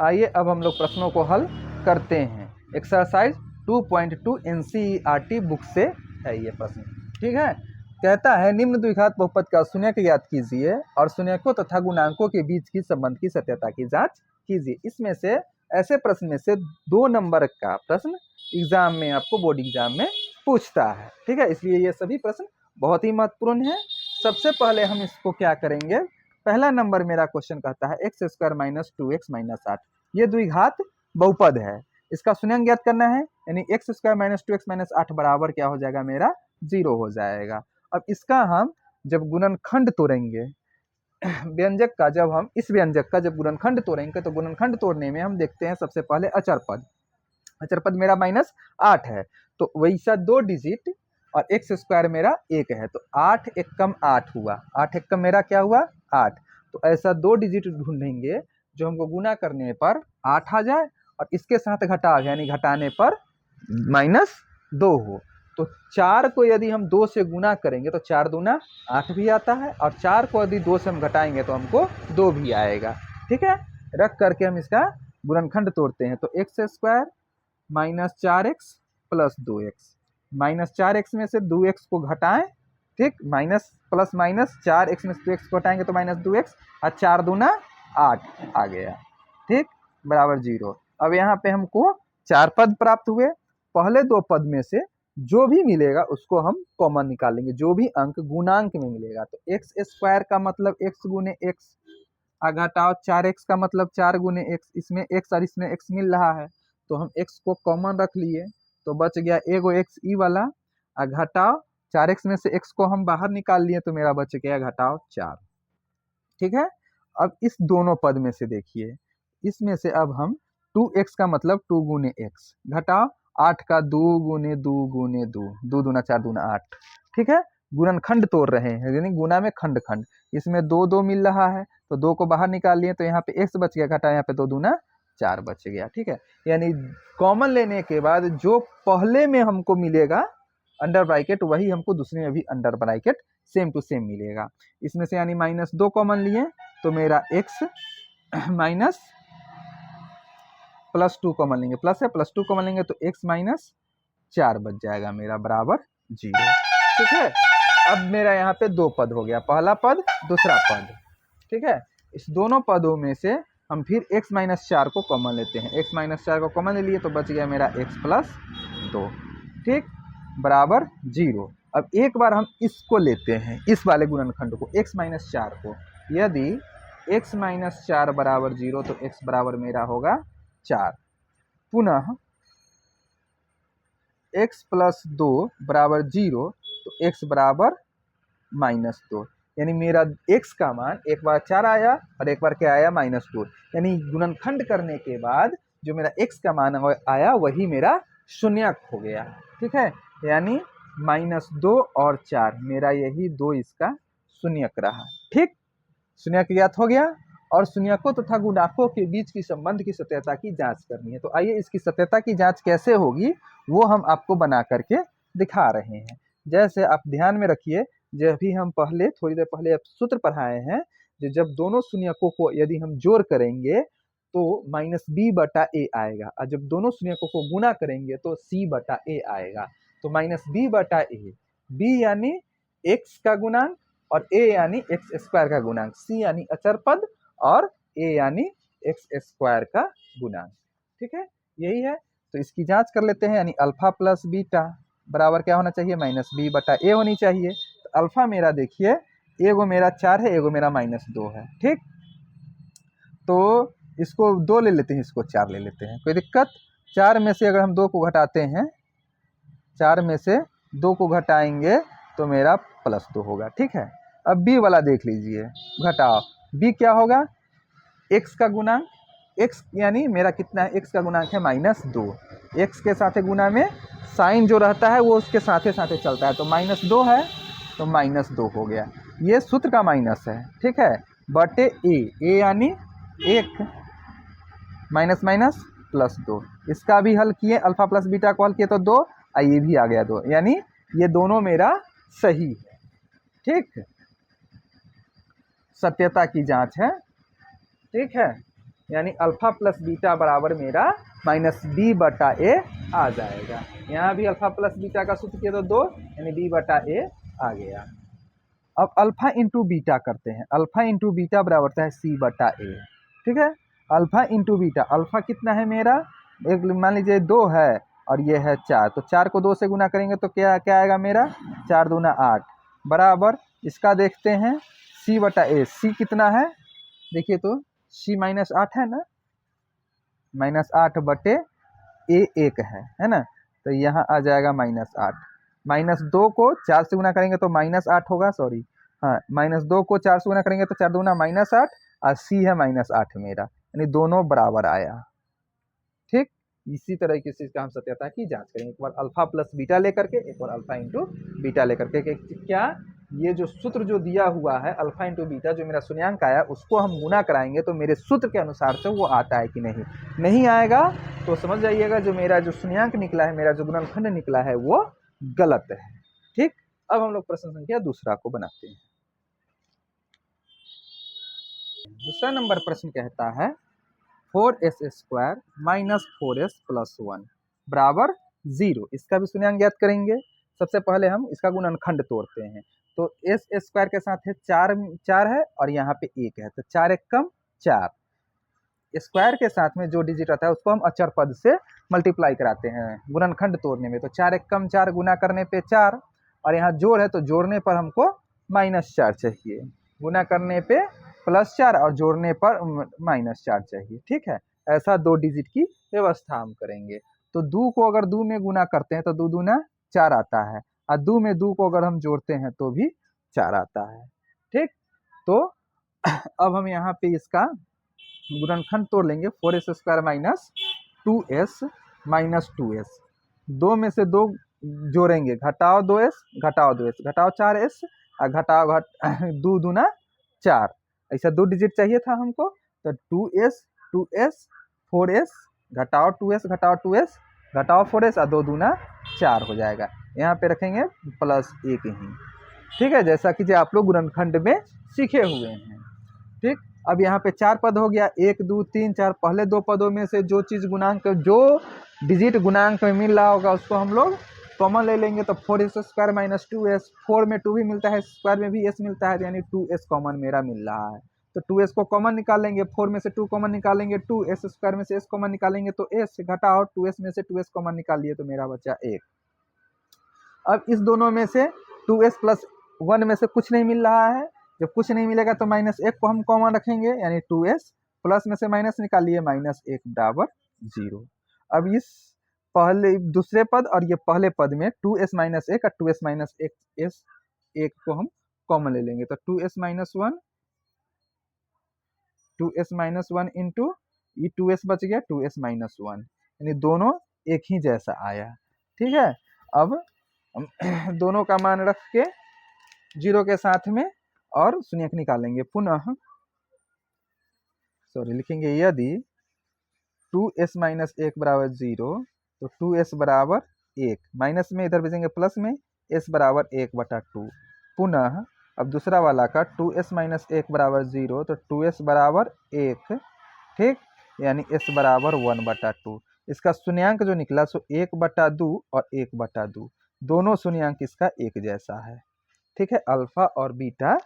आइए अब हम लोग प्रश्नों को हल करते हैं। एक्सरसाइज 2.2 NCERT बुक से है ये प्रश्न। ठीक है, कहता है निम्न द्विघात बहुपद का शून्यक ज्ञात कीजिए और शून्यकों तथा गुणांकों के बीच की संबंध की सत्यता की जांच कीजिए। इसमें से ऐसे प्रश्न में से 2 नंबर का प्रश्न एग्जाम में आपको बोर्ड एग्जाम में पूछता है। ठीक है, इसलिए ये सभी प्रश्न बहुत ही महत्वपूर्ण है। सबसे पहले हम इसको क्या करेंगे, पहला नंबर मेरा क्वेश्चन कहता है x² - 2x - 8 ये द्विघात बहुपद है, इसका शून्यक ज्ञात करना है, यानी x² - 2x - 8 बराबर क्या हो जाएगा, मेरा 0 हो जाएगा। अब इसका हम जब गुणनखंड तोड़ेंगे व्यंजक का, जब हम इस व्यंजक का जब गुणनखंड तोड़ेंगे तो गुणनखंड तोड़ने में हम देखते हैं सबसे पहले अचर पद। अचर पद मेरा -8 है, तो वैसा 2 डिजिट और x² मेरा 1 है, तो 8 एकम 8 हुआ, 8 एकम मेरा क्या हुआ 8। तो ऐसा 2 डिजिट ढूंढेंगे जो हमको गुना करने पर 8 आ जाए और इसके साथ घटा यानी घटाने पर -2 हो। तो 4 को यदि हम 2 से गुना करेंगे तो 4 दूना 8 भी आता है, और 4 को यदि 2 से हम घटाएंगे तो हमको 2 भी आएगा। ठीक है, रख करके हम इसका गुणनखंड तोड़ते हैं, तो x² - 4x + 2x, -4x में से 2x को घटाएं, ठीक, माइनस प्लस माइनस 4x में से 2x को घटाएंगे तो -2x, और 4 दूना 8 आ गया, ठीक, बराबर 0। अब यहाँ पे हमको 4 पद प्राप्त हुए, पहले 2 पद में से जो भी मिलेगा उसको हम कॉमन निकालेंगे, जो भी अंक गुणांक में मिलेगा। तो x² का मतलब x गुने x, घटाओ 4x का मतलब 4 गुने x, इसमें x और इसमें x मिल रहा है तो हम x को कॉमन रख लिए, तो बच गया एगो x ई वाला, घटाओ 4x में से x को हम बाहर निकाल लिए तो मेरा बच गया घटाओ 4। ठीक है, अब इस दोनों पद में से देखिए, इसमें से अब हम 2x का मतलब 2 गुने x, घटाओ 8 का 2 गुने 2 गुने 2, 2 दूना 4 दूना 8। ठीक है, गुणनखंड तोड़ रहे हैं, यानी गुना में खंड खंड, इसमें 2 2 मिल रहा है तो 2 को बाहर निकाल लिए तो यहाँ पे x बच गया, घटा यहाँ पे 2 दूना 4 बच गया। ठीक है, यानी कॉमन लेने के बाद जो पहले में हमको मिलेगा अंडर ब्रैकेट वही हमको दूसरे में भी under bracket same to same मिलेगा। इसमें से यानी -2 कॉमन लिए तो मेरा x माइनस +2 कॉमन लेंगे, प्लस है +2 कॉमन लेंगे तो x - 4 बच जाएगा मेरा बराबर 0। ठीक है, अब मेरा यहाँ पे 2 पद हो गया, पहला पद दूसरा पद। ठीक है, इस दोनों पदों में से हम फिर x - 4 को कॉमन लेते हैं, x - 4 को कॉमन ले लिए तो बच गया मेरा x + 2, ठीक, बराबर 0। अब एक बार हम इसको लेते हैं, इस वाले गुणनखंड को, x - 4 को, यदि x - 4 बराबर 0 तो x बराबर मेरा होगा 4, पुनः x + 2 बराबर 0 तो x बराबर -2, यानी मेरा x का मान एक बार 4 आया और एक बार क्या आया -2, यानी गुणनखंड करने के बाद जो मेरा x का मान आया वही मेरा शून्यक हो गया। ठीक है, यानी -2 और 4 मेरा यही 2 इसका शून्यक रहा। ठीक, शून्यक ज्ञात हो गया, और शून्यकों तथा गुणांकों के बीच की संबंध की सत्यता की जांच करनी है। तो आइए इसकी सत्यता की जांच कैसे होगी वो हम आपको बना करके दिखा रहे हैं। जैसे आप ध्यान में रखिए, जब भी हम पहले थोड़ी देर पहले सूत्र पढ़ाए हैं, जब दोनों शून्यकों को यदि हम जोड़ करेंगे तो -b/a आएगा, और जब दोनों शून्यकों को गुना करेंगे तो c/a आएगा। तो -b/a, b यानी x का गुणांक और a यानी x² का गुणांक, c यानी अचर पद और a यानी x² का गुणांक। ठीक है, यही है। तो इसकी जांच कर लेते हैं, यानी अल्फा प्लस बीटा बराबर क्या होना चाहिए, -b/a होनी चाहिए। तो अल्फा मेरा देखिए, एगो मेरा 4 है, एगो मेरा -2 है। ठीक, तो इसको 2 ले लेते हैं, इसको 4 ले लेते हैं, कोई दिक्कत। 4 में से अगर हम 2 को घटाते हैं, 4 में से 2 को घटाएंगे तो मेरा +2 होगा। ठीक है, अब b वाला देख लीजिए, घटाओ, b क्या होगा, x का गुणांक, x यानी मेरा कितना है, x का गुणांक है -2, x के साथ गुना में साइन जो रहता है वो उसके साथे साथे चलता है, तो -2 है तो -2 हो गया, ये सूत्र का माइनस है। ठीक है, बटे a यानी 1, माइनस माइनस +2, इसका भी हल किए, अल्फा प्लस बीटा को हल किए तो 2, ये भी आ गया 2, यानी ये दोनों मेरा सही है। ठीक, सत्यता की जांच है। ठीक है, यानी अल्फा प्लस बीटा बराबर मेरा माइनस बी बटा ए आ जाएगा। यहाँ भी अल्फा प्लस बीटा का सूत्र किया तो 2 यानी बी बटा ए आ गया। अब अल्फा इंटू बीटा करते हैं। अल्फा इंटू बीटा बराबर होता है सी बटा ए। ठीक है, अल्फा इंटू बीटा, अल्फा कितना है मेरा, एक मान लीजिए 2 है और ये है 4, तो 4 को 2 से गुना करेंगे तो क्या क्या आएगा मेरा, 4 दूना 8 बराबर, इसका देखते हैं सी बटा ए। सी कितना है देखिए तो सी -8 है ना, -8 बटे ए 1 है ना, तो यहाँ आ जाएगा -8। -2 को 4 से गुना करेंगे तो -8 होगा, सॉरी हाँ, -2 को 4 से गुना करेंगे तो 4 दूना -8 और सी है -8 मेरा, यानी दोनों बराबर आया। ठीक, इसी तरीके से इसका हम सत्यता की जांच करेंगे। एक बार अल्फा प्लस बीटा लेकर के, एक बार अल्फा इंटू बीटा लेकर के, क्या ये जो सूत्र जो दिया हुआ है अल्फा इंटू बीटा, जो मेरा शून्यांक आया उसको हम गुना कराएंगे तो मेरे सूत्र के अनुसार से वो आता है कि नहीं, नहीं आएगा तो समझ जाइएगा जो मेरा जो शून्यांक निकला है, मेरा जो गुणनखंड निकला है वो गलत है। ठीक, अब हम लोग प्रश्न संख्या दूसरा को बनाते हैं। दूसरा नंबर प्रश्न कहता है 4s² माइनस 4s प्लस 1 बराबर 0। इसका भी शून्यांक ज्ञात करेंगे। सबसे पहले हम इसका गुणनखंड तोड़ते हैं, तो s² के साथ है 4 है और यहाँ पे 1 है, तो 4 एक कम 4। स्क्वायर के साथ में जो डिजिट आता है उसको हम अचर पद से मल्टीप्लाई कराते हैं गुणनखंड तोड़ने में, तो 4 एक कम 4, गुना करने पे 4, और यहाँ जोड़ है तो जोड़ने पर हमको -4 चाहिए, गुना करने पे +4 और जोड़ने पर -4 चाहिए। ठीक है, ऐसा 2 डिजिट की व्यवस्था हम करेंगे। तो 2 को अगर 2 में गुना करते हैं तो 2 दूना 4 आता है, और 2 में 2 को अगर हम जोड़ते हैं तो भी 4 आता है। ठीक, तो अब हम यहाँ पे इसका गुणनखंड तोड़ लेंगे। 4s² minus 2s minus 2s, 2 में से 2 जोड़ेंगे, घटाओ 2s घटाओ 2s घटाओ 4s और घटाओ 2 दूना 4, ऐसा 2 डिजिट चाहिए था हमको, तो 2s 4s घटाओ 2s घटाओ 2s घटाओ 4s और 2 दूना 4 हो जाएगा। यहाँ पे रखेंगे +1 ही। ठीक है, जैसा कि जो आप लोग गुणनखंड में सीखे हुए हैं। ठीक, अब यहाँ पे 4 पद हो गया, 1 2 3 4, पहले 2 पदों में से जो चीज़ गुणांक, जो डिजिट गुणांक में मिल रहा होगा उसको हम लोग कॉमन ले लेंगे, तो 4s² माइनस 2s, 4 में 2 भी मिलता है, स्क्वायर में भी s मिलता है, यानी 2s कॉमन मेरा मिल रहा है, तो 2s को कॉमन निकालेंगे, 4 में से 2 कॉमन निकालेंगे 2, s² में से s कॉमन निकालेंगे तो s, घटाओ 2s में से 2s कॉमन निकाल लिए तो मेरा बचा 1। अब इस दोनों में से 2s प्लस 1 में से कुछ नहीं मिल रहा है, जब कुछ नहीं मिलेगा तो -1 को हम कॉमन रखेंगे, यानी 2s प्लस में से माइनस निकालिए, -1 बराबर 0। अब इस पहले दूसरे पद और ये पहले पद में 2s माइनस 1 और 2s माइनस 1 को हम कॉमन ले लेंगे, तो 2s माइनस 1 इंटू ये 2s बच गया 2s माइनस 1, यानी दोनों एक ही जैसा आया। ठीक है, अब हम दोनों का मान रख के 0 के साथ में और शून्यक निकालेंगे, पुनः सॉरी लिखेंगे यदि 2s माइनस 1 बराबर 0 तो 2s बराबर 1, माइनस में इधर भेजेंगे प्लस में, s बराबर 1/2। पुनः अब दूसरा वाला का 2s माइनस 1 बराबर 0 तो 2s बराबर 1। ठीक, यानी s बराबर 1/2। इसका शून्यांक जो निकला सो 1/2 और 1/2, दोनों शून्यांक इसका एक जैसा है। ठीक है, अल्फा और बीटा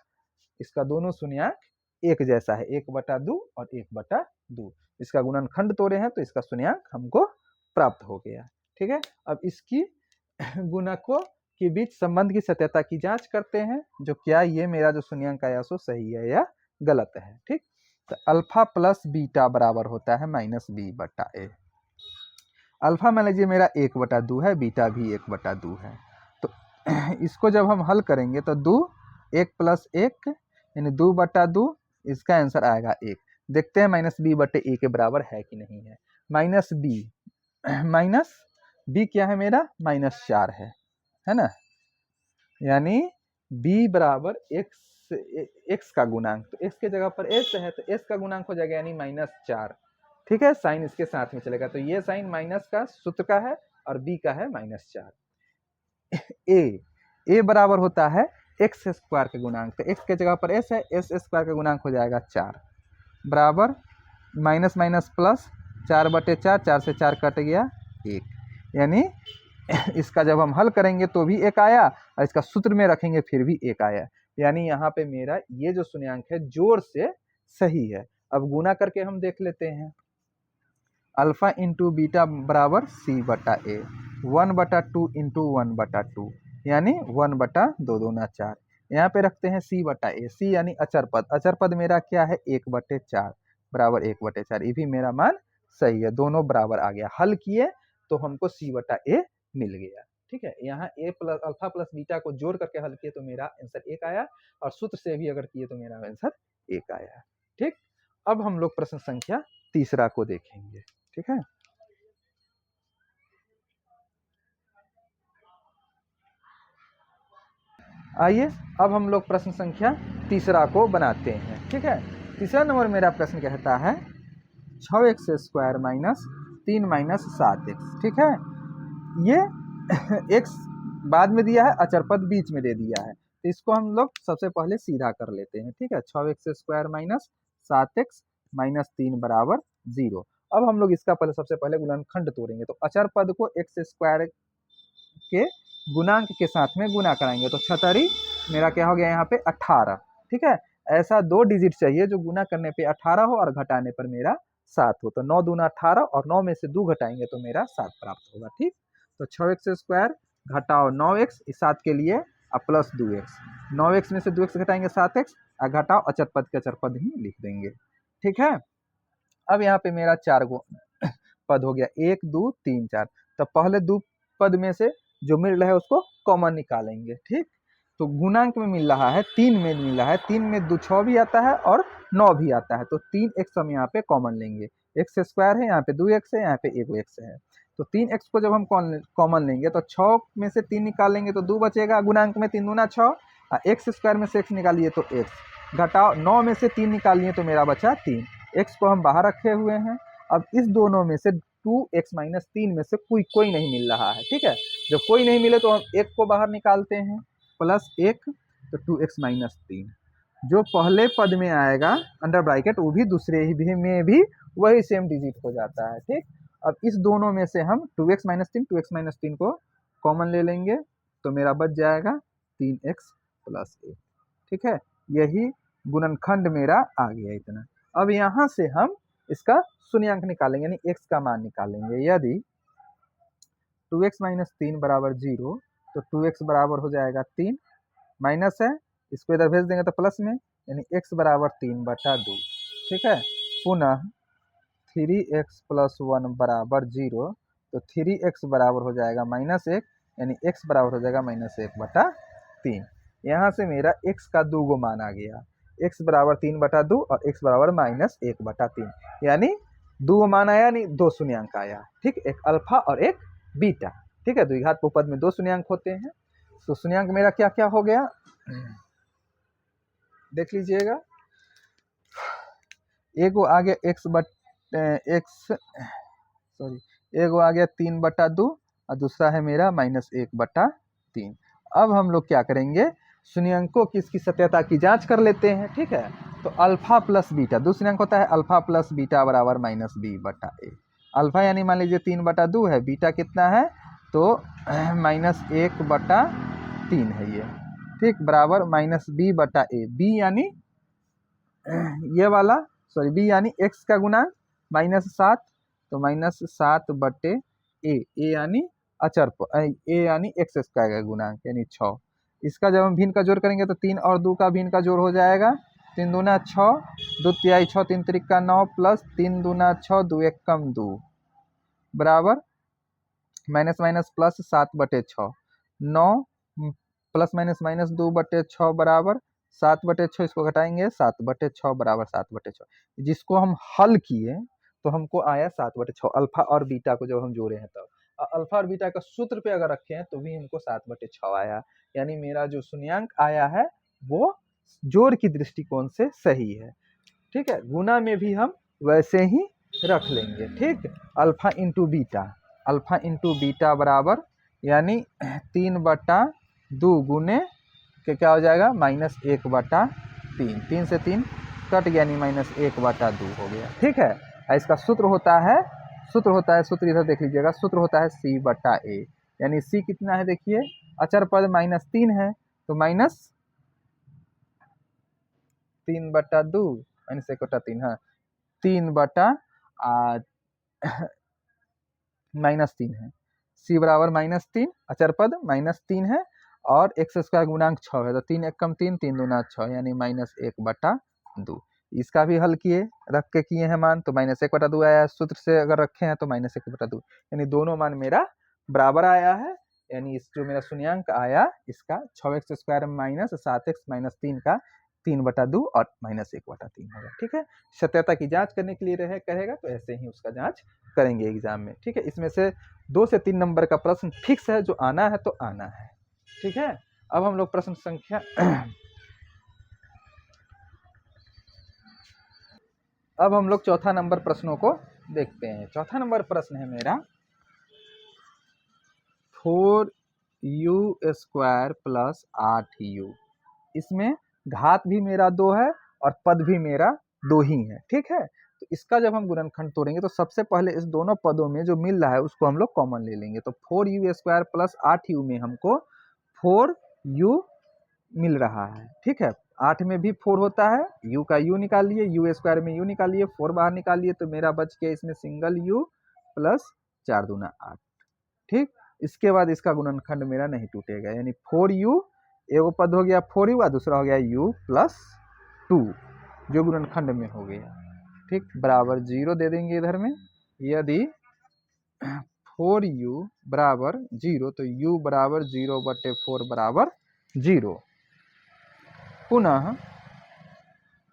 इसका दोनों शून्यांक एक जैसा है, 1/2 और 1/2। इसका गुणनखंड तोड़े हैं तो इसका शून्यांक हमको प्राप्त हो गया। ठीक है, अब इसकी गुणकों के बीच संबंध की सत्यता की जांच करते हैं, जो क्या ये मेरा जो शून्यांक आया सो सही है या गलत है। ठीक, तो अल्फा प्लस बीटा बराबर होता है -b/a। अल्फा मान लीजिए मेरा 1/2 है, बीटा भी 1/2 है, तो इसको जब हम हल करेंगे तो 2 1 + 1 यानी 2/2, इसका आंसर आएगा 1। देखते हैं -b/a के बराबर है कि नहीं है। -b क्या है मेरा, -4 है ना, यानी b बराबर x का गुणांक, तो x के जगह पर s है तो s का गुणांक हो जाएगा यानी -4। ठीक है, साइन इसके साथ में चलेगा, तो ये साइन माइनस का सूत्र का है और b का है -4। a बराबर होता है x² के गुणांक, तो x के जगह पर s है, s² का गुणांक हो जाएगा 4 बराबर माइनस माइनस प्लस, 4/4, 4 से 4 कट गया 1, यानी इसका जब हम हल करेंगे तो भी 1 आया और इसका सूत्र में रखेंगे फिर भी 1 आया, यानी यहाँ पे मेरा ये जो शून्यांक है जोड़ से सही है। अब गुना करके हम देख लेते हैं, अल्फा इंटू बीटा बराबर C/A, 1/2 इंटू 1/2, यानी 1/2 दूना 4। यहाँ पे रखते हैं C/A, C यानी अचर पद, अचर पद मेरा क्या है 1/4 बराबर 1/4, ये भी मेरा मान सही है, दोनों बराबर आ गया। हल किए तो हमको C/A मिल गया। ठीक है, यहाँ A plus alpha plus beta को जोड़ करके हल किए तो मेरा आंसर 1 आया, और सूत्र से भी अगर किए तो मेरा आंसर 1 आया। ठीक, अब हम लोग प्रश्न संख्या तीसरा को देखेंगे। ठीक है, आइए अब हम लोग प्रश्न संख्या तीसरा को बनाते हैं। ठीक है, तीसरा नंबर मेरा प्रश्न कहता है 6x² माइनस 3 माइनस 7x। ठीक है, ये x बाद में दिया है, अचर पद बीच में दे दिया है, तो इसको हम लोग सबसे पहले सीधा कर लेते हैं। ठीक है, 6x² माइनस 7x माइनस 3 बराबर 0। अब हम लोग इसका सबसे पहले गुणनखंड तोड़ेंगे, तो अचर पद को x² के गुणांक के साथ में गुना कराएंगे, तो 6 मेरा क्या हो गया यहाँ पे 18। ठीक है, ऐसा 2 डिजिट चाहिए जो गुना करने पे 18 हो और घटाने पर मेरा 7 हो, तो 9 दूना 18 और 9 में से 2 घटाएंगे तो मेरा 7 प्राप्त होगा। ठीक, तो 6x² घटाओ 9x, इस 7 के लिए और प्लस 2x, 9x में से 2x घटाएंगे 7x, और घटाओ अचर पद के अचर पद ही लिख देंगे। ठीक है, अब यहाँ पे मेरा 4 गो पद हो गया, 1 2 3 4, तो पहले 2 पद में से जो मिल रहा है उसको कॉमन निकालेंगे। ठीक, तो गुणांक में मिल रहा है 3 में मिल रहा है, 3 में 2 6 भी आता है और 9 भी आता है, तो 3x हम यहाँ पे कॉमन लेंगे, x² है यहाँ पे 2x है, यहाँ पे 1x है, तो 3x को जब हम कॉमन लेंगे तो 6 में से 3 निकालेंगे तो 2 बचेगा, गुणांक में 3 दूना 6, x² में से x निकालिए तो x, घटाओ 9 में से 3 निकालिए तो मेरा बचा 3, x को हम बाहर रखे हुए हैं। अब इस दोनों में से 2x माइनस 3 में से कोई नहीं मिल रहा है। ठीक है, जब कोई नहीं मिले तो हम 1 को बाहर निकालते हैं, प्लस 1, तो 2x माइनस 3, जो पहले पद में आएगा अंडर ब्रैकेट वो भी दूसरे ही में भी वही सेम डिजिट हो जाता है। ठीक, अब इस दोनों में से हम 2x माइनस 3 को कॉमन ले लेंगे, तो मेरा बच जाएगा 3x प्लस 1। ठीक है, यही गुणनखंड मेरा आ गया इतना। अब यहाँ से हम इसका शून्यांक निकालेंगे, यानी x का मान निकालेंगे। यदि 2x माइनस 3 बराबर 0, तो 2x बराबर हो जाएगा 3, माइनस है इसको इधर भेज देंगे तो प्लस में, यानी x बराबर 3/2। ठीक है, पुनः 3x प्लस 1 बराबर 0, तो 3x बराबर हो जाएगा -1, यानी x बराबर हो जाएगा -1/3। यहाँ से मेरा x का 2 गो मान आ गया, x बराबर 3/2 और x बराबर -1/3, यानी 2 गो मान आया, यानी 2 शून्यांक आया। ठीक, एक अल्फा और एक बीटा। ठीक है, द्विघात बहुपद में 2 शून्यांक होते हैं, तो शून्यांक मेरा क्या क्या हो गया देख लीजिएगा। एगो आ गया एगो आ गया 3/2 और दूसरा है मेरा -1/3। अब हम लोग क्या करेंगे, शून्यांकों की इसकी सत्यता की जांच कर लेते हैं। ठीक है, तो अल्फा प्लस बीटा, 2 शून्यांक होता है, अल्फा प्लस बीटा बराबर -b/a। अल्फा यानी मान लीजिए 3/2 है, बीटा कितना है तो -1/3 है ये। ठीक, बराबर -b/a, b यानी ये वाला बी यानी x का गुणांक -7, तो -7/a, a यानी अचर a यानी x² का गुणांक यानी 6। इसका जब हम भिन्न का जोड़ करेंगे तो 3 और 2 का भिन्न का जोड़ हो जाएगा, 3 दूना 6, 2 तिहाई 6, 3 त्रिका 9, प्लस 3 दूना 6, 2 1 कम 2, बराबर minus minus plus 7/6, 9 plus minus -2/6 बराबर 7/6, इसको घटाएंगे 7/6 बराबर 7/6। जिसको हम हल किए तो हमको आया 7/6, अल्फा और बीटा को जब हम जोड़े हैं तब, अल्फा और बीटा का सूत्र पे अगर रखे हैं तो भी हमको 7/6 आया, यानी मेरा जो शून्यांक आया है वो जोड़ की दृष्टिकोण से सही है। ठीक है, गुना में भी हम वैसे ही रख लेंगे। ठीक, अल्फा इंटू बीटा बराबर यानी 3/2 गुने के क्या हो जाएगा -1/3, 3 से 3 कट गया, यानी -1/2 हो गया। ठीक है, इसका सूत्र होता है सूत्र इधर देख लीजिएगा, सूत्र होता है C/A, यानी C कितना है देखिए, अचर पद -3 है तो -3/2 -1/3, हाँ 3/3 है। C बराबर -3, अचर पद -3 है और x² गुणांक 6 है, तो 3 1 कम 3, 3 दूना 6, यानी -1/2। इसका भी हल किए, रख के किए हैं मान, तो -1/2 आया। सूत्र से अगर रखे हैं तो -1/2, यानी दोनों मान मेरा बराबर आया है। यानी इस जो मेरा शून्यांक आया इसका 6x² -7x - 3 का 3/2 और -1/3 होगा। ठीक है, सत्यता की जांच करने के लिए कहेगा तो ऐसे ही उसका जांच करेंगे एग्जाम में। ठीक है, इसमें से 2 से 3 नंबर का प्रश्न फिक्स है, जो आना है तो आना है। ठीक है, अब हम लोग प्रश्न संख्या अब हम लोग चौथा नंबर प्रश्नों को देखते हैं। चौथा नंबर प्रश्न है मेरा 4u² + 8u। इसमें घात भी मेरा 2 है और पद भी मेरा 2 ही है। ठीक है, तो इसका जब हम गुणनखंड तोड़ेंगे तो सबसे पहले इस दोनों पदों में जो मिल रहा है उसको हम लोग कॉमन ले लेंगे। तो 4u² + 8u में हमको 4u मिल रहा है। ठीक है, 8 में भी 4 होता है, u का u निकालिए, u² में u निकालिए, 4 बाहर निकालिए, तो मेरा बच गया इसमें सिंगल u प्लस 4 दूना 8। ठीक, इसके बाद इसका गुणनखंड मेरा नहीं टूटेगा, यानी 4u एगो पद हो गया 4u और दूसरा हो गया u + 2, जो गुणनखंड में हो गया। ठीक, बराबर 0 दे देंगे इधर में। यदि 4u बराबर 0 तो u बराबर 0/4 बराबर 0। पुनः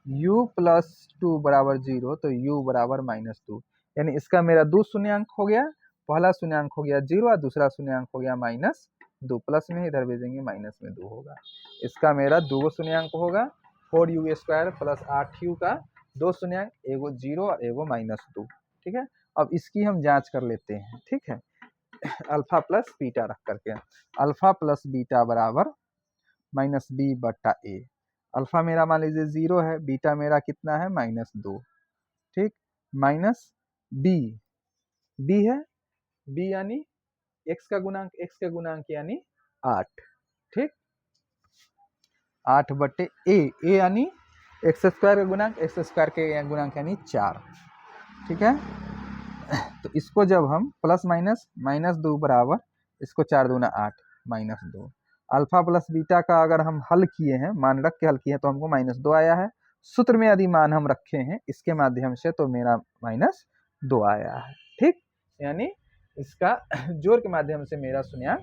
u + 2 बराबर 0 तो u बराबर -2, यानी इसका मेरा 2 शून्यांक हो गया। पहला शून्यांक हो गया 0 और दूसरा शून्यांक हो गया -2, प्लस में इधर भेजेंगे माइनस में 2 होगा। इसका मेरा 2 शून्यांक होगा। 4u² + 8u का 2 शून्यांक, एगो 0 और एगो -2। ठीक है, अब इसकी हम जांच कर लेते हैं। ठीक है, अल्फा प्लस बीटा रख करके, अल्फा प्लस बीटा बराबर -b/a। अल्फा मेरा मान लीजिए 0 है, बीटा मेरा कितना है -2। ठीक, माइनस b है, b यानी x का गुणांक यानी 8। ठीक, 8/a, a यानी x² का गुणांक, x² के गुणांक यानी 4। ठीक है, तो इसको जब हम प्लस माइनस -2 बराबर, इसको 4 दूना 8 -2। अल्फा प्लस बीटा का अगर हम हल किए हैं, मान रख के हल किए हैं, तो हमको -2 आया है। सूत्र में यदि मान हम रखे हैं इसके माध्यम से तो मेरा -2 आया है। ठीक, यानी इसका जोड़ के माध्यम से मेरा शून्यांक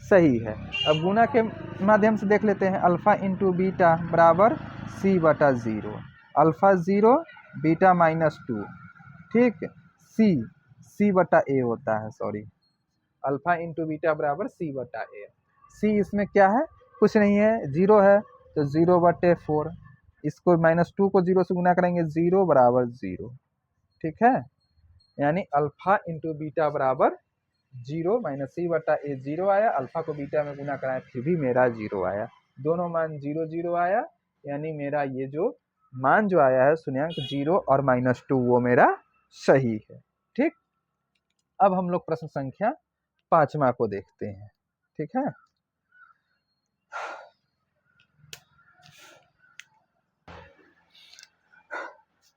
सही है। अब गुना के माध्यम से देख लेते हैं। अल्फा इंटू बीटा बराबर c/0, अल्फा 0 बीटा -2। ठीक, c/a होता है, सॉरी, अल्फा इंटू बीटा बराबर c/a। c इसमें क्या है, कुछ नहीं है, 0 है तो 0/4। इसको -2 को 0 से गुना करेंगे, 0 बराबर 0। ठीक है, यानी अल्फा इंटू बीटा बराबर 0 -c/a 0 आया। अल्फा को बीटा में गुना कराएं फिर भी मेरा 0 आया। दोनों मान 0 0 आया, यानी मेरा ये जो मान जो आया है शून्यांक 0 और -2 वो मेरा सही है। ठीक, अब हम लोग प्रश्न संख्या 5वां को देखते हैं। ठीक है,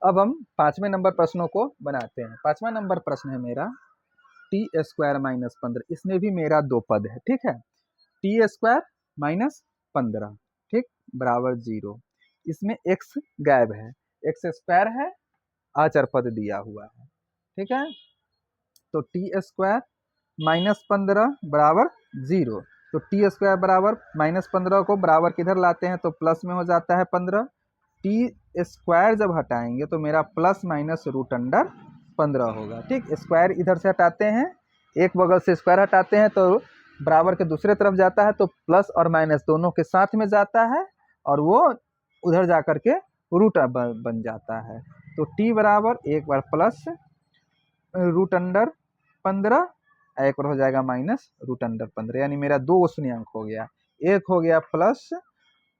अब हम 5वें नंबर प्रश्नों को बनाते हैं। 5वां नंबर प्रश्न है मेरा t² - 15। इसमें भी मेरा 2 पद है। ठीक है, t² - 15, ठीक, बराबर 0। इसमें x गायब है, x² है, अचर पद दिया हुआ है। ठीक है, तो t² - 15 बराबर 0। तो t² बराबर -15 को बराबर किधर लाते हैं तो प्लस में हो जाता है 15। t² जब हटाएंगे तो मेरा प्लस माइनस √15 होगा। ठीक, स्क्वायर इधर से हटाते हैं, एक बगल से स्क्वायर हटाते हैं तो बराबर के दूसरे तरफ जाता है, तो प्लस और माइनस दोनों के साथ में जाता है और वो उधर जा कर के रूट बन जाता है। तो t बराबर एक बार प्लस √15, एक बार हो जाएगा -√15, यानी मेरा 2 शून्यांक हो गया। एक हो गया प्लस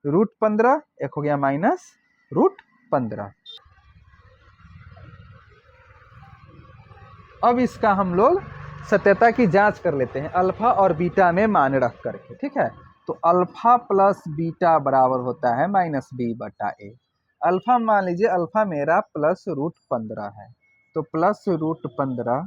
√15, एक हो गया -√15। अब इसका हम लोग सत्यता की जांच कर लेते हैं अल्फा और बीटा में मान रख करके, ठीक है। तो अल्फा प्लस बीटा बराबर होता है माइनस बी बटा ए। अल्फा मान लीजिए अल्फा मेरा +√15 है, तो +√15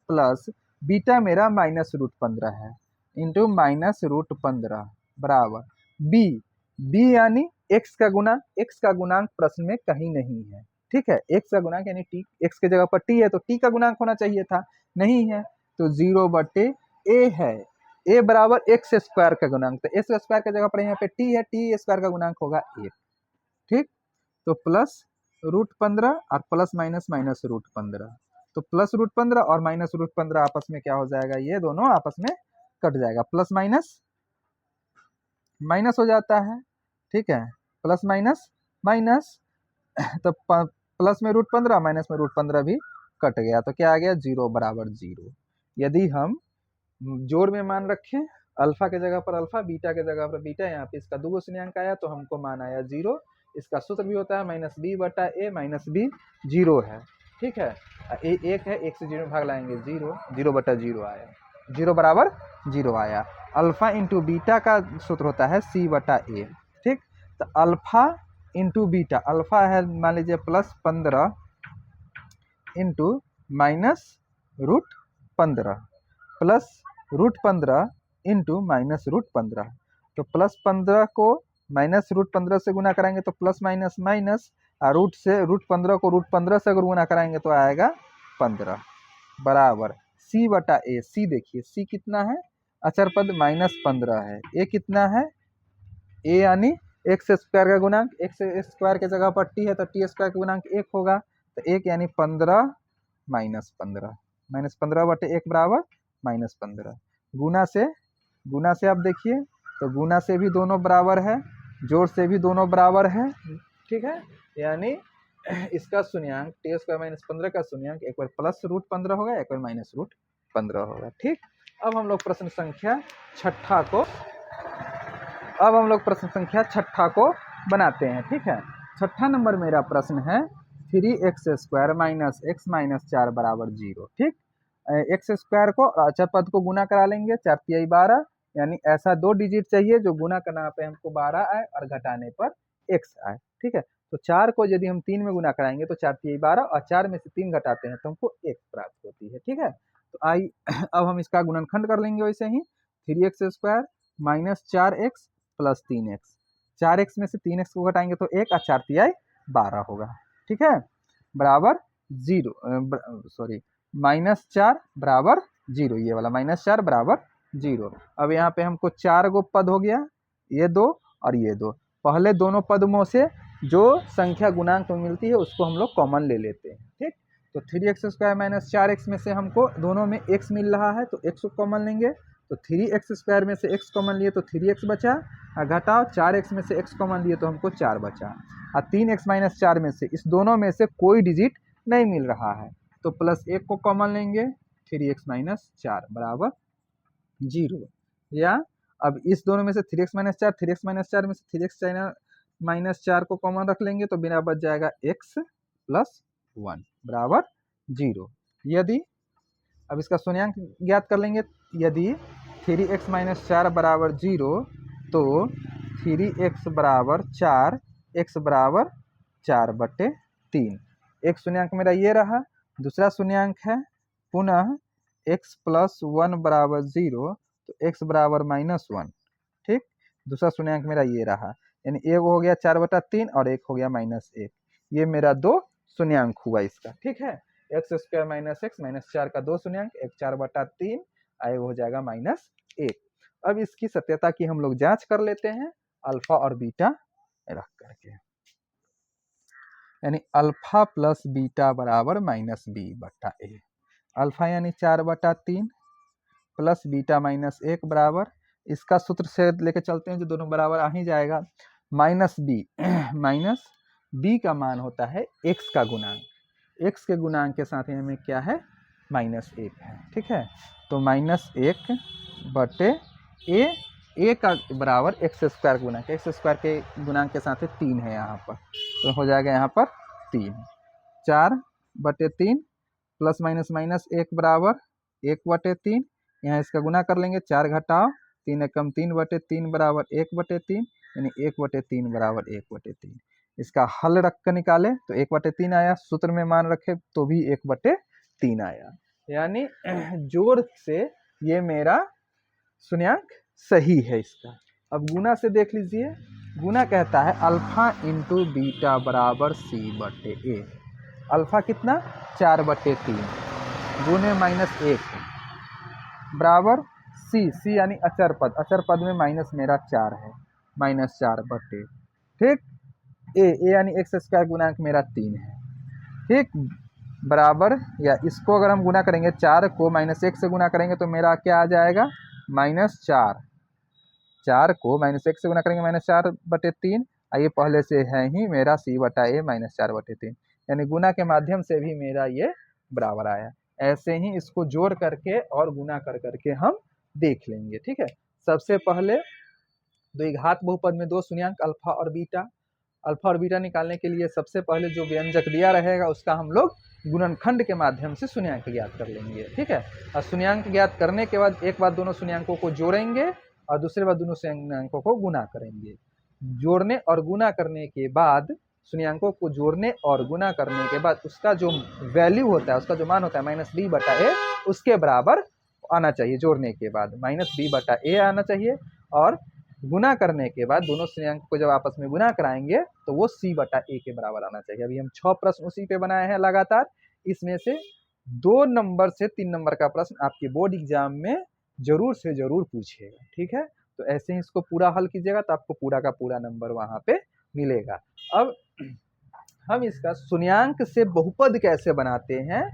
प्लस बीटा मेरा -√15 है इंटू -√15 बराबर बी। बी यानी एक्स का गुणांक, एक्स का गुणांक प्रश्न में कहीं नहीं है, ठीक है। एक्स का गुणांक यानी टी, एक्स के जगह पर टी है तो टी का गुणांक होना चाहिए था, नहीं है, तो 0/a है। a बराबर एक्स स्क्वायर का गुणांक, तो एक्स स्क्वायर की जगह पर यहाँ पे टी है, टी स्क्वायर का गुणांक होगा 1, ठीक। तो +√15 और प्लस माइनस -√15, तो +√15 और -√15 आपस में क्या हो जाएगा, ये दोनों आपस में कट जाएगा, प्लस माइनस माइनस हो जाता है, ठीक है, प्लस माइनस माइनस, तो प्लस में √15 माइनस में √15 भी कट गया, तो क्या आ गया 0 बराबर 0। यदि हम जोड़ में मान रखें, अल्फा के जगह पर अल्फा, बीटा के जगह पर बीटा, यहाँ पे इसका 2 शून्यंक आया तो हमको मान आया 0। इसका सूत्र भी होता है -b बटा a, -b 0 है, ठीक है। ए 1 है, 1 से 0 में भाग लाएंगे 0, 0/0 आया, 0 बराबर 0 आया। अल्फा इंटू बीटा का सूत्र होता है c बटा a, ठीक। तो अल्फा इंटू बीटा, अल्फा है मान लीजिए +15 इंटू -√15 प्लस √15 इंटू -√15, तो +15 को -√15 से गुना कराएंगे तो प्लस माइनस माइनस, और √15 को √15 से अगर गुना कराएंगे तो आएगा 15 बराबर c बटा a। c देखिए c कितना है, अचर पद -15 है, a कितना है, a यानी एक्स स्क्वायर का गुणांक, एक्स स्क्वायर के जगह पर टी है तो टी स्क्वायर का गुणांक 1 होगा, तो 1 यानी 15 -15, -15/1 बराबर -15। गुना से आप देखिए तो गुना से भी दोनों बराबर है, जोड़ से भी दोनों बराबर है, ठीक है। यानी इसका शून्यंक t² -15 का शून्यंक एक बार +√15 होगा, एक बार -√15 होगा, ठीक। अब हम लोग प्रश्न संख्या छठा को बनाते हैं, ठीक है। छठा नंबर मेरा प्रश्न है 3x² - x - 4 बराबर 0, ठीक। एक्स स्क्वायर को अचर पद को गुना करा लेंगे, 4 तिहाई 12, यानी ऐसा 2 डिजिट चाहिए जो गुना करना पे हमको 12 आए और घटाने पर x आए, ठीक है। तो 4 को यदि हम 3 में गुना कराएंगे तो 4 तिहाई 12 और 4 में से 3 घटाते हैं तो हमको x प्राप्त होती है, ठीक है। तो अब हम इसका गुणनखंड कर लेंगे वैसे ही, 3x² - 4x plus 3x, 4x में से 3x को घटाएंगे तो 1 और 4 तिहाई 12 होगा, ठीक है, बराबर 0, -4 बराबर 0, ये वाला -4 बराबर 0। अब यहाँ पे हमको 4 गो पद हो गया, ये 2 और ये 2, पहले दोनों पदों से जो संख्या गुणांक में मिलती है उसको हम लोग कॉमन ले लेते हैं, ठीक। तो 3x² - 4x में से हमको दोनों में x मिल रहा है तो x को कॉमन लेंगे, तो 3x² में से x कॉमन लिए तो 3x बचा, और घटाओ 4x में से x कॉमन लिए तो हमको 4 बचा, और 3x - 4 में से इस दोनों में से कोई डिजिट नहीं मिल रहा है तो +1 को कॉमन लेंगे, 3x - 4 बराबर 0। या अब इस दोनों में से 3x - 4, 3x - 4 में से 3x - 4 को कॉमन रख लेंगे तो बिना बच जाएगा x + 1 बराबर 0। यदि अब इसका शून्यंक ज्ञात कर लेंगे, यदि 3x - 4 बराबर 0 तो 3x बराबर 4, x बराबर 4/3। एक शून्यंक मेरा ये रहा, दूसरा शून्यंक है पुनः x + 1 बराबर 0 तो x बराबर -1, ठीक। दूसरा शून्यंक मेरा ये रहा, यानी एक हो गया 4/3 और एक हो गया -1, ये मेरा 2 शून्यंक हुआ इसका, ठीक है। x² - x - 4 का 2 शून्यंक, एक 4/3 आए हो जाएगा -1। अब इसकी सत्यता की हम लोग जांच कर लेते हैं अल्फा और बीटा रख करके, यानी अल्फा प्लस बीटा बराबर -b/a। अल्फा यानी 4/3 प्लस बीटा -1 बराबर, इसका सूत्र से लेके चलते हैं जो दोनों बराबर आ ही जाएगा, -b का मान होता है x का गुणांक, x के गुणांक के साथ में क्या है -1 है, ठीक है। तो -1/a, a का बराबर x² गुणांक, x² के गुणांक के साथ 3 है यहाँ पर, तो हो जाएगा यहाँ पर 3, 4/3 प्लस माइनस माइनस 1 बराबर 1/3। यहाँ इसका गुना कर लेंगे, 4 घटाओ 3 एकम 3/3 बराबर 1/3, यानी 1/3 बराबर 1/3। इसका हल रख कर निकाले तो 1/3 आया, सूत्र में मान रखे तो भी 1/3 आया, यानी जोड़ से ये मेरा शून्यांक सही है इसका। अब गुना से देख लीजिए, गुना कहता है अल्फा इंटू बीटा बराबर c/a। अल्फा कितना 4/3 गुने -1 बराबर c यानी अचर पद, अचर पद में माइनस मेरा 4 है, -4/, ठीक। ए यानी x स्क्वायर गुणांक मेरा 3 है, ठीक, बराबर, या इसको अगर हम गुना करेंगे 4 को -1 से गुना करेंगे तो मेरा क्या आ जाएगा -4। 4 को -1 से गुना करेंगे -4/3, ये पहले से है ही मेरा c/a -4/3, यानी गुना के माध्यम से भी मेरा ये बराबर आया। ऐसे ही इसको जोड़ करके और गुना कर करके हम देख लेंगे, ठीक है। सबसे पहले द्विघात बहुपद में दो शून्यांक अल्फा और बीटा, अल्फा और बीटा निकालने के लिए सबसे पहले जो व्यंजक दिया रहेगा उसका हम लोग गुणनखंड के माध्यम से शून्यांक ज्ञात कर लेंगे, ठीक है। और शून्यांक ज्ञात करने के बाद एक बार दोनों शून्यांकों को जोड़ेंगे और दूसरे बार दोनों शून्यांकों को गुना करेंगे। जोड़ने और गुना करने के बाद, शून्यांकों को जोड़ने और गुना करने के बाद उसका जो वैल्यू होता है, उसका जो मान होता है -b/a, उसके बराबर आना चाहिए। जोड़ने के बाद -b/a आना चाहिए और गुना करने के बाद दोनों शून्यांक को जब आपस में गुना कराएंगे तो वो c/a के बराबर आना चाहिए। अभी हम 6 प्रश्न उसी पे बनाए हैं लगातार, इसमें से 2 नंबर से 3 नंबर का प्रश्न आपके बोर्ड एग्जाम में जरूर से जरूर पूछेगा, ठीक है। तो ऐसे ही इसको पूरा हल कीजिएगा तो आपको पूरा का पूरा नंबर वहां पे मिलेगा। अब हम इसका शून्यांक से बहुपद कैसे बनाते हैं,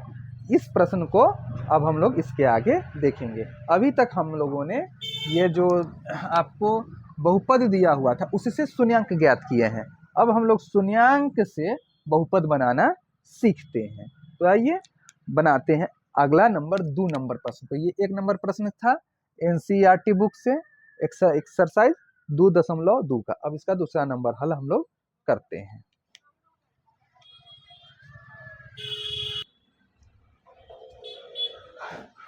इस प्रश्न को अब हम लोग इसके आगे देखेंगे। अभी तक हम लोगों ने ये जो आपको बहुपद दिया हुआ था उससे शून्यांक ज्ञात किए हैं। अब हम लोग शून्यांक से बहुपद बनाना सीखते हैं। तो आइए बनाते हैं अगला नंबर 2 नंबर प्रश्न। तो ये 1 नंबर प्रश्न था एनसीईआरटी बुक से, एक्सरसाइज 2.2 का। अब इसका दूसरा नंबर हल हम लोग करते हैं।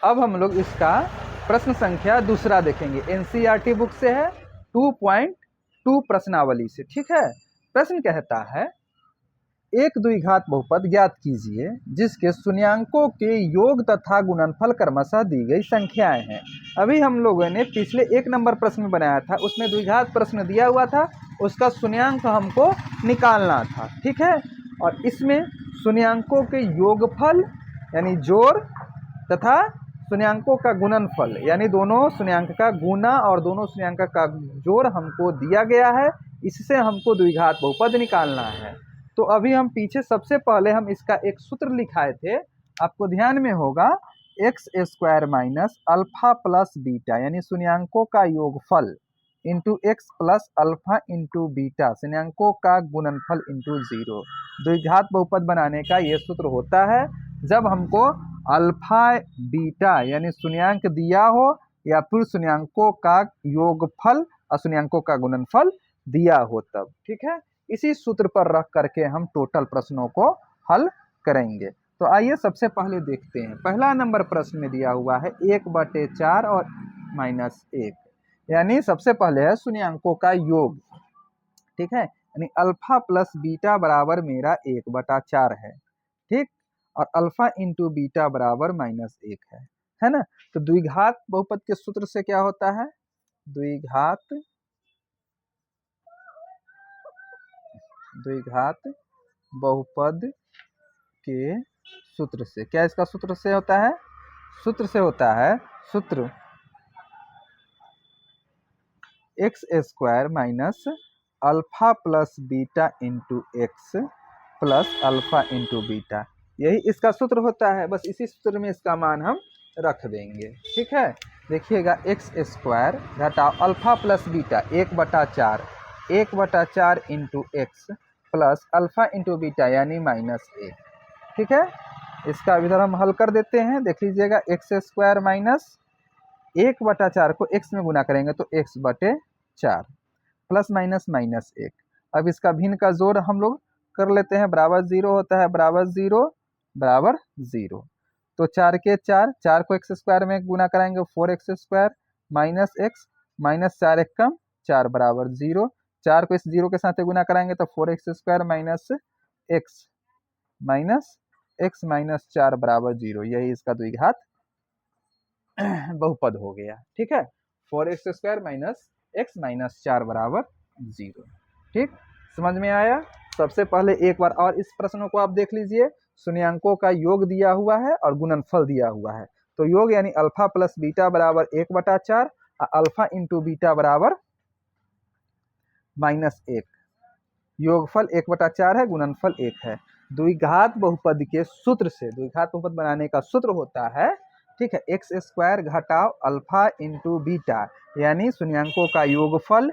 अब हम लोग इसका प्रश्न संख्या दूसरा देखेंगे, एनसीईआरटी बुक से है 2.2 प्रश्नावली से, ठीक है। प्रश्न कहता है एक द्विघात बहुपद ज्ञात कीजिए जिसके शून्यांकों के योग तथा गुणनफल क्रमशः दी गई संख्याएं हैं। अभी हम लोगों ने पिछले 1 नंबर प्रश्न में बनाया था, उसमें द्विघात प्रश्न दिया हुआ था, उसका शून्यांक हमको निकालना था, ठीक है। और इसमें शून्यांकों के योगफल यानी जोड़ तथा शून्यांकों का गुणनफल यानी दोनों शून्यांक का गुना और दोनों शून्यांक का जोड़ हमको दिया गया है। इससे हमको द्विघात बहुपद निकालना है। तो अभी हम पीछे सबसे पहले हम इसका एक सूत्र लिखाए थे, आपको ध्यान में होगा, x² minus alpha plus beta यानी शून्यांकों का योगफल into x plus alpha into beta शून्यांकों का गुणनफल इंटू 0। द्विघात बहुपद बनाने का ये सूत्र होता है जब हमको अल्फा बीटा यानी शून्यांक दिया हो या फिर शून्यांकों का योगफल और शून्यांकों का गुणनफल दिया हो तब, ठीक है। इसी सूत्र पर रख करके हम टोटल प्रश्नों को हल करेंगे। तो आइए सबसे पहले देखते हैं। पहला नंबर प्रश्न में दिया हुआ है 1/4 और -1, यानी सबसे पहले है शून्यांकों का योग, ठीक है। यानी अल्फा प्लस बीटा बराबर मेरा 1/4 है, ठीक, और अल्फा इंटू बीटा बराबर -1 है ना। तो द्विघात बहुपद के सूत्र से क्या होता है, द्विघात बहुपद के सूत्र से, क्या इसका सूत्र से होता है, सूत्र से होता है, सूत्र x² minus alpha plus beta into x plus alpha into beta, यही इसका सूत्र होता है। बस इसी सूत्र में इसका मान हम रख देंगे, ठीक है। देखिएगा x² घटाओ alpha plus beta 1/4 into x plus alpha into beta यानी -1, ठीक है। इसका इधर हम हल कर देते हैं। देख लीजिएगा x² माइनस 1/4 को x में गुना करेंगे तो x/4 प्लस माइनस -1। अब इसका भिन्न का जोड़ हम लोग कर लेते हैं, बराबर 0 होता है, बराबर 0 बराबर 0। तो 4 के 4, 4 को एक्स स्क्वायर में गुना कराएंगे 4x² माइनस एक्स माइनस 4 एक कम 4 बराबर 0। 4 को इस 0 के साथ गुना कराएंगे तो 4x² माइनस एक्स माइनस 4 बराबर 0। यही इसका द्विघात बहुपद हो गया। ठीक है, 4x² माइनस एक्स माइनस 4 बराबर 0। ठीक, समझ में आया। सबसे पहले एक बार और इस प्रश्नों को आप देख लीजिए। शून्यांकों का योग दिया हुआ है और गुणनफल दिया हुआ है। तो योग यानी अल्फा प्लस बीटा बराबर 1/4 और अल्फा इंटू बीटा बराबर -1। योगफल 1/4 है, गुणनफल 1 है। द्विघात बहुपद के सूत्र से, द्विघात बहुपद बनाने का सूत्र होता है, ठीक है, x² घटाओ अल्फा इंटू बीटा, यानी शून्यांकों का योगफल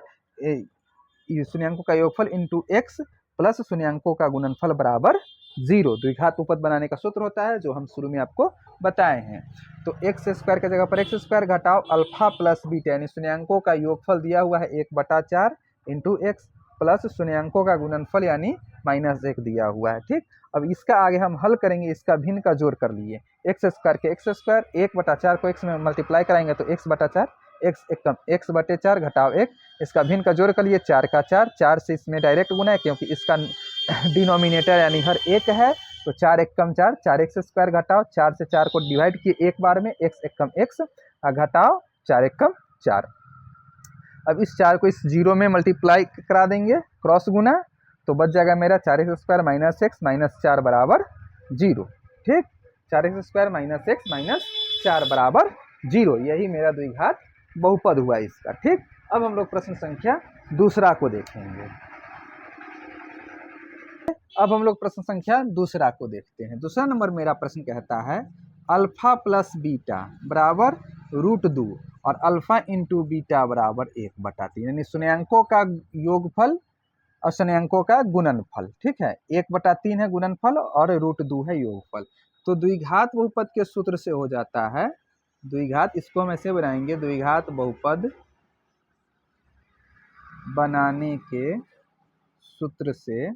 इंटू x प्लस शून्यांकों का गुणनफल बराबर 0। द्विघात बहुपद बनाने का सूत्र होता है जो हम शुरू में आपको बताए हैं। तो x² की जगह पर x² घटाओ अल्फा प्लस बीटा, यानी शून्यांकों का योगफल दिया हुआ है 1/4 इंटू एक्स प्लस शून्यांकों का गुणनफल यानी -1 दिया हुआ है। ठीक, अब इसका आगे हम हल करेंगे, इसका भिन्न का जोड़ कर लिए। x² के x² 1/4 को x में मल्टीप्लाई कराएंगे तो x/4, x एक कम x/4 घटाओ 1, इसका भिन्न का जोड़ कर लिए 4 का 4, 4 से इसमें डायरेक्ट गुना है क्योंकि इसका डिनोमिनेटर यानी हर एक है। तो 4 एक कम 4, 4x² घटाओ 4 से 4 को डिवाइड किए एक बार में, x एक कम x घटाओ 4 एक कम 4। अब इस 4 को इस 0 में मल्टीप्लाई करा देंगे क्रॉस गुना, तो बच जाएगा मेरा 4x² माइनस एक्स माइनस 4 बराबर 0। ठीक, 4x² माइनस एक्स माइनस 4 बराबर 0, यही मेरा द्विघात बहुपद हुआ इसका। ठीक, अब हम लोग प्रश्न संख्या दूसरा को देखेंगे। अब हम लोग प्रश्न संख्या दूसरा को देखते हैं। दूसरा नंबर मेरा प्रश्न कहता है अल्फा प्लस बीटा बराबर √2 और अल्फा इंटू बीटा बराबर 1/3, यानी शून्यांकों का योगफल और शून्यांकों का गुणनफल। ठीक है, 1/3 है गुणनफल और √2 है योगफल। तो द्विघात बहुपद के सूत्र से हो जाता है द्विघात, इसको हम ऐसे बनाएंगे, द्विघात बहुपद बनाने के सूत्र से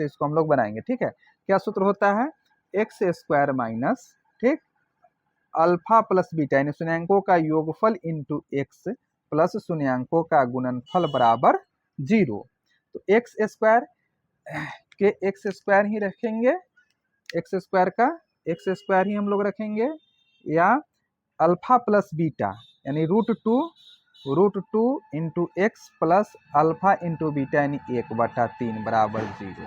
इसको हम लोग बनाएंगे। ठीक है, क्या सूत्र होता है, x² माइनस, ठीक, अल्फा प्लस बीटा यानी शून्यांकों का योगफल इंटू एक्स प्लस शून्यांकों का गुणनफल बराबर 0। तो x² के x² ही रखेंगे, x² ही हम लोग रखेंगे, या अल्फा प्लस बीटा यानी √2 into x plus alpha into beta यानी 1/3 बराबर 0।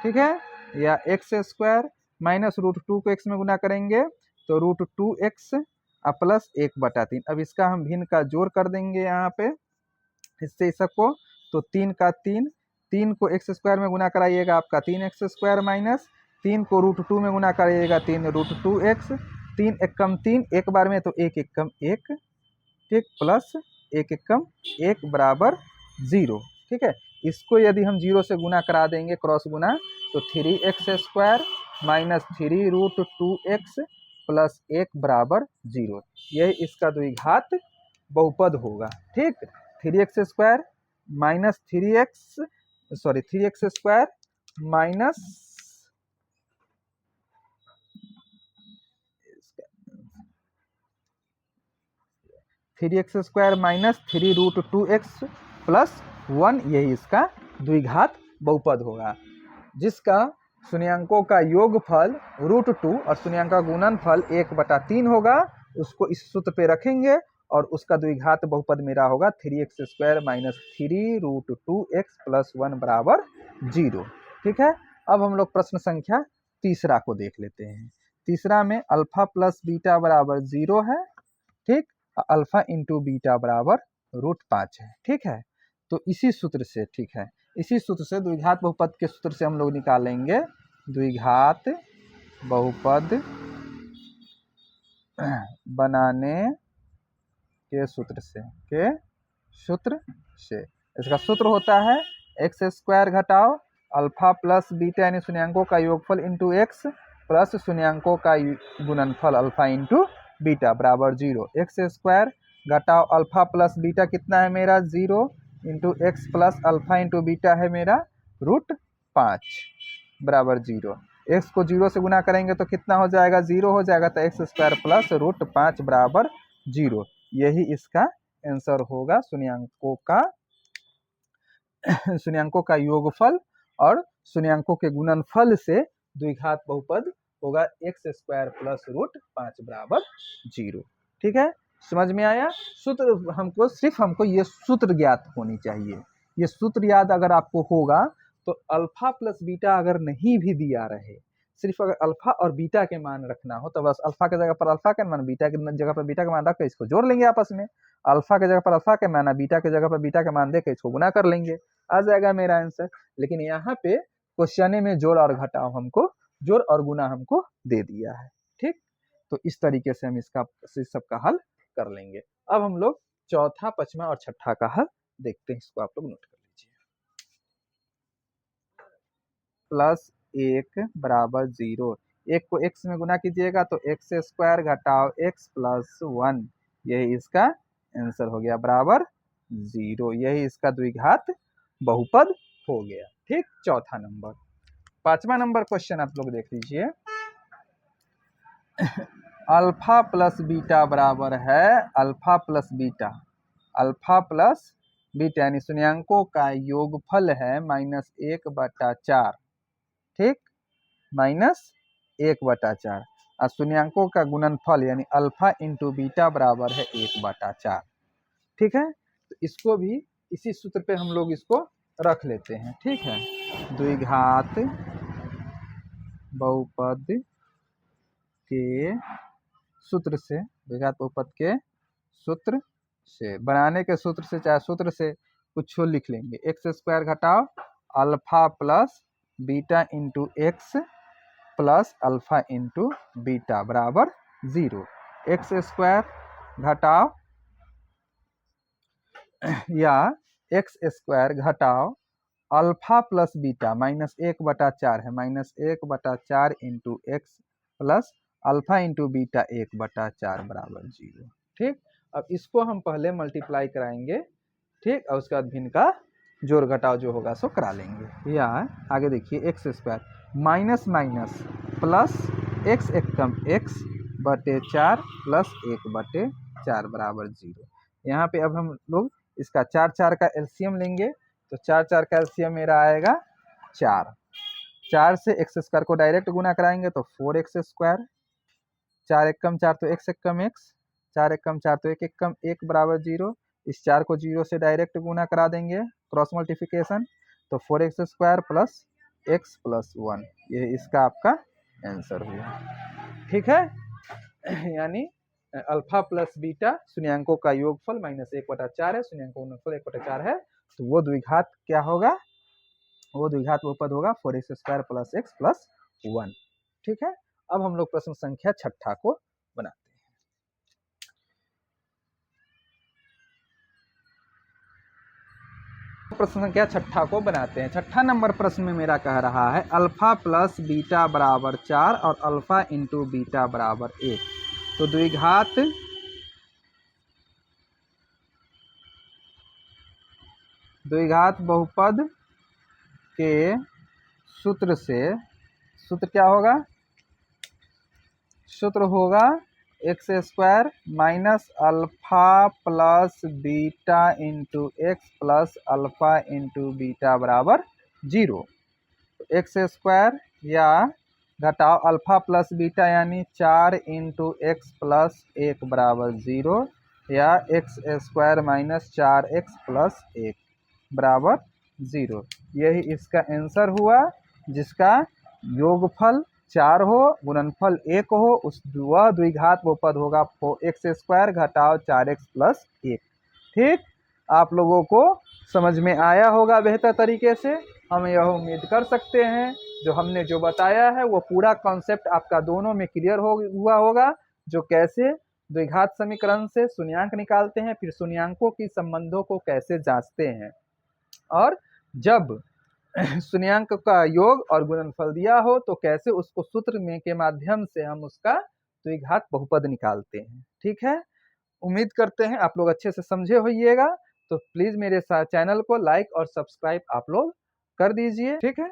ठीक है, या x² माइनस √2 को x में गुना करेंगे तो √2x प्लस 1/3। अब इसका हम भिन्न का जोड़ कर देंगे यहाँ पे, इससे इस सबको, तो 3 का 3, 3 को x² में गुना कराइएगा आपका 3x² माइनस 3 को √2 में गुना कराइएगा 3√2x, 3 एक कम 3 एक बार में तो 1 एक कम 1, ठीक, प्लस 1 एक कम 1 बराबर 0। ठीक है, इसको यदि हम 0 से गुना करा देंगे क्रॉस गुना तो 3x² माइनस 3√2x प्लस 1 बराबर 0, यही इसका द्विघात बहुपद होगा। ठीक, 3x² minus 3x² minus 3x² minus 3√2x plus 1, यही इसका द्विघात बहुपद होगा, जिसका शून्यांकों का योगफल √2 और शून्यांक का गुणनफल 1/3 होगा। उसको इस सूत्र पे रखेंगे और उसका द्विघात बहुपद मेरा होगा 3x² माइनस 3√2x प्लस 1 बराबर 0। ठीक है, अब हम लोग प्रश्न संख्या तीसरा को देख लेते हैं। तीसरा में अल्फा प्लस बीटा बराबर 0 है, ठीक, अल्फा इंटू बीटा बराबर √5 है। ठीक है, तो इसी सूत्र से, ठीक है, इसी सूत्र से द्विघात बहुपद के सूत्र से हम लोग निकालेंगे द्विघात बहुपद बनाने के सूत्र से इसका सूत्र होता है x² घटाओ अल्फा प्लस बीटा यानी शून्यांकों का योगफल इंटू एक्स प्लस शून्यांकों का गुणनफल अल्फा इंटू बीटा बराबर 0। x² घटाओ अल्फा प्लस बीटा कितना है मेरा 0 into x plus alpha into beta है मेरा √5 बराबर 0। x को 0 से गुना करेंगे तो कितना हो जाएगा, 0 हो जाएगा, तो x स्क्वायर प्लस रूट 5 बराबर 0। यही इसका आंसर होगा शून्यांकों का शून्यांकों का योगफल और शून्यांकों के गुणनफल से द्विघात बहुपद होगा x स्क्वायर प्लस रूट 5 बराबर 0। ठीक है, समझ में आया। सूत्र हमको ये सूत्र ज्ञात होनी चाहिए। ये सूत्र याद अगर आपको होगा तो अल्फा प्लस बीटा अगर नहीं भी दिया रहे, सिर्फ अगर अल्फा और बीटा के मान रखना हो तो बस अल्फा के जगह पर अल्फा के मान, बीटा के जगह पर बीटा के मान रख के इसको जोड़ लेंगे आपस में। अल्फा के जगह पर अल्फा के मान, बीटा के जगह पर बीटा के मान दे के इसको गुना कर लेंगे, आ जाएगा मेरा आंसर। लेकिन यहाँ पे क्वेश्चन में जोड़ और घटाव हमको, जोड़ और गुना हमको दे दिया है। ठीक, तो इस तरीके से हम इसका सबका हल कर लेंगे। अब हम लोग चौथा, पांचवा और छठा का हल देखते हैं, इसको आप लोग नोट कर लीजिए। प्लस 1 बराबर 0, 1 को x में गुना कीजिएगा तो x स्क्वायर घटाव x प्लस 1, यही इसका आंसर हो गया, बराबर 0। यही इसका द्विघात बहुपद हो गया। ठीक, चौथा नंबर। पांचवा नंबर क्वेश्चन आप लोग देख लीजिए। अल्फा प्लस बीटा बराबर है alpha plus beta, alpha plus beta यानी शून्यांकों का योगफल है -1/4। ठीक, -1/4 और शून्यांकों का गुणनफल यानी अल्फा इंटू बीटा बराबर है 1/4। ठीक है, तो इसको भी इसी सूत्र पे हम लोग इसको रख लेते हैं। ठीक है, द्विघात बहुपद के सूत्र से, द्विघात बहुपद के सूत्र से, बनाने के सूत्र से चाहे सूत्र से कुछ लिख लेंगे। एक्स स्क्वायर घटाओ alpha plus beta into x plus alpha into beta बराबर 0। एक्स स्क्वायर घटाओ या एक्स स्क्वायर घटाओ अल्फा प्लस बीटा -1/4 है, -1/4 into x plus alpha into beta 1/4 बराबर 0। ठीक, अब इसको हम पहले मल्टीप्लाई कराएंगे। ठीक, और उसके बाद भिन्न का जोड़ घटाव जो होगा सो करा लेंगे। या आगे देखिए, x square minus minus plus x एकम एक्स बटे 4 प्लस 1/4 बराबर 0। यहाँ पे अब हम लोग इसका 4 का एलसीएम लेंगे तो 4 का एलसीएम मेरा आएगा 4। 4 से एक्स स्क्वायर को डायरेक्ट गुना कराएंगे तो 4x स्क्वायर, 4 एकम 4 तो x एकम x, 4 एकम 4 तो 1 एकम 1 बराबर 0। इस 4 को 0 से डायरेक्ट गुना करा देंगे, क्रॉस मल्टीप्लिकेशन, तो 4x square plus x plus 1, ये इसका आपका आंसर हुआ। ठीक है, यानी अल्फा प्लस बीटा शून्यांकों का योगफल -1/4 है, शून्यांकों का गुणनफल 1/4 है, तो वो द्विघात क्या होगा, वो द्विघात बहुपद होगा 4x square plus x plus 1। ठीक है, अब हम लोग प्रश्न संख्या छठा को बनाते हैं। प्रश्न संख्या छठा को बनाते हैं। छठा नंबर प्रश्न में मेरा कह रहा है अल्फा प्लस बीटा बराबर 4 और अल्फा इंटू बीटा बराबर 1, तो द्विघात बहुपद के सूत्र से, सूत्र क्या होगा, सूत्र होगा x square minus alpha plus beta into x plus alpha into beta बराबर 0। एक्स स्क्वायर या घटाओ अल्फा प्लस बीटा यानी 4 इंटू एक्स प्लस 1 बराबर 0, या x square minus 4x plus 1 बराबर 0। यही इसका आंसर हुआ, जिसका योगफल 4 हो, गुणनफल 1 हो, उस वह द्विघात बहुपद होगा एक्स स्क्वायर घटाओ 4x प्लस 1। ठीक, आप लोगों को समझ में आया होगा बेहतर तरीके से, हम यह उम्मीद कर सकते हैं। जो हमने जो बताया है वो पूरा कॉन्सेप्ट आपका दोनों में क्लियर हुआ होगा, जो कैसे द्विघात समीकरण से शून्यांक निकालते हैं, फिर शून्यांकों की संबंधों को कैसे जांचते हैं, और जब शून्यांक का योग और गुणनफल दिया हो तो कैसे उसको सूत्र में के माध्यम से हम उसका द्विघात बहुपद निकालते हैं। ठीक है, उम्मीद करते हैं आप लोग अच्छे से समझे होइएगा। तो प्लीज मेरे चैनल को लाइक और सब्सक्राइब आप लोग कर दीजिए। ठीक है।